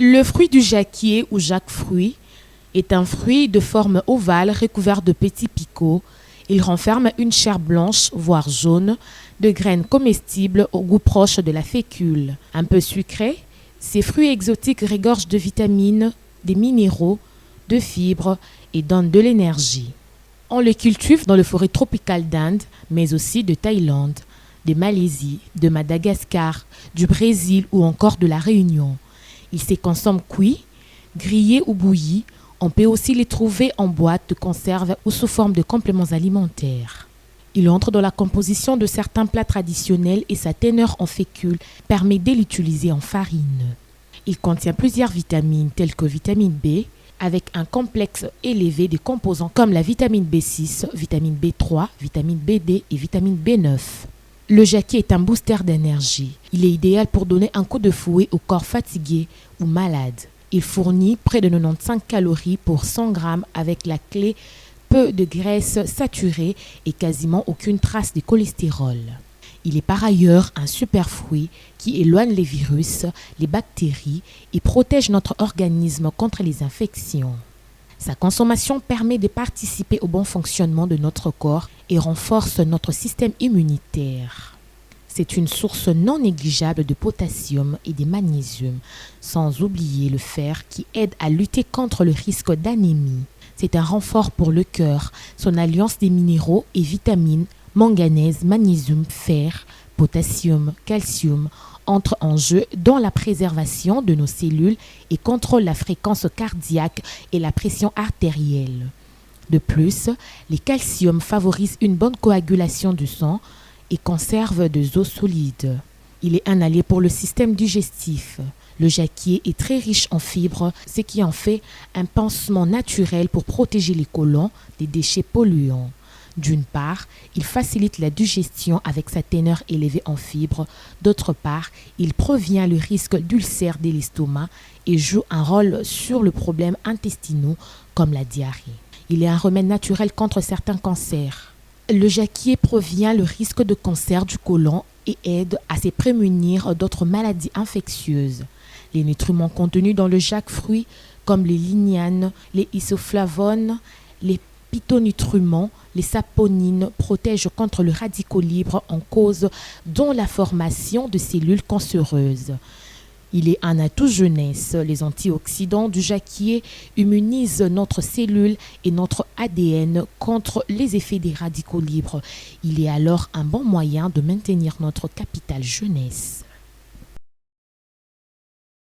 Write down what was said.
Le fruit du jacquier ou jacquefruit est un fruit de forme ovale recouvert de petits picots. Il renferme une chair blanche, voire jaune, de graines comestibles au goût proche de la fécule. Un peu sucré, ces fruits exotiques regorgent de vitamines, des minéraux, de fibres et donnent de l'énergie. On le cultive dans les forêts tropicales d'Inde, mais aussi de Thaïlande, de Malaisie, de Madagascar, du Brésil ou encore de la Réunion. Il se consomme cuit, grillé ou bouilli. On peut aussi les trouver en boîte de conserve ou sous forme de compléments alimentaires. Il entre dans la composition de certains plats traditionnels et sa teneur en fécule permet de l'utiliser en farine. Il contient plusieurs vitamines telles que vitamine B, avec un complexe élevé de composants comme la vitamine B6, vitamine B3, vitamine BD et vitamine B9. Le jacquier est un booster d'énergie. Il est idéal pour donner un coup de fouet au corps fatigué ou malade. Il fournit près de 95 calories pour 100 grammes avec la clé peu de graisse saturée et quasiment aucune trace de cholestérol. Il est par ailleurs un super fruit qui éloigne les virus, les bactéries et protège notre organisme contre les infections. Sa consommation permet de participer au bon fonctionnement de notre corps et renforce notre système immunitaire. C'est une source non négligeable de potassium et de magnésium, sans oublier le fer qui aide à lutter contre le risque d'anémie. C'est un renfort pour le cœur. Son alliance des minéraux et vitamines, manganèse, magnésium, fer, potassium, calcium, entre en jeu dans la préservation de nos cellules et contrôle la fréquence cardiaque et la pression artérielle. De plus, les calciums favorisent une bonne coagulation du sang et conservent des os solides. Il est un allié pour le système digestif. Le jacquier est très riche en fibres, ce qui en fait un pansement naturel pour protéger les côlons des déchets polluants. D'une part, il facilite la digestion avec sa teneur élevée en fibres. D'autre part, il prévient le risque d'ulcères de l'estomac et joue un rôle sur le problème intestinaux comme la diarrhée. Il est un remède naturel contre certains cancers. Le jacquier prévient le risque de cancer du côlon et aide à se prémunir d'autres maladies infectieuses. Les nutriments contenus dans le jacquefruit, comme les lignanes, les isoflavones, les phytonutriments, les saponines protègent contre le radicaux libres en cause dont la formation de cellules cancéreuses. Il est un atout jeunesse. Les antioxydants du jacquier immunisent notre cellule et notre ADN contre les effets des radicaux libres. Il est alors un bon moyen de maintenir notre capital jeunesse.